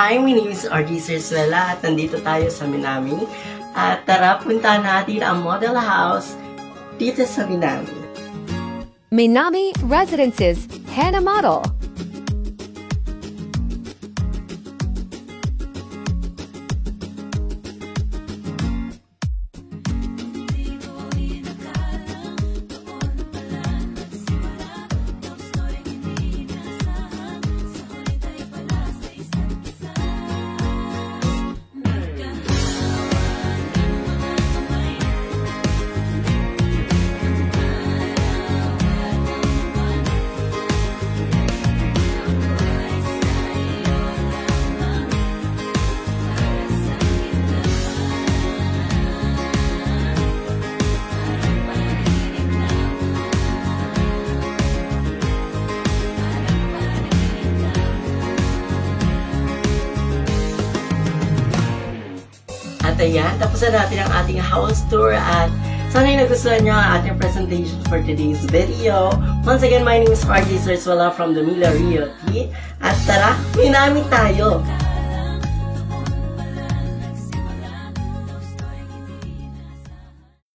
Hi, my name is RJ Cerzuela at nandito tayo sa Minami. At tara, puntahan natin ang model house dito sa Minami. Minami Residences, Hana Model. At ayan, tapos na natin ang ating house tour at sana'y nagustuhan nyo ang ating presentation for today's video. Once again, my name is RJ Cerzuela from the Mila Realty. At tara, Minami tayo!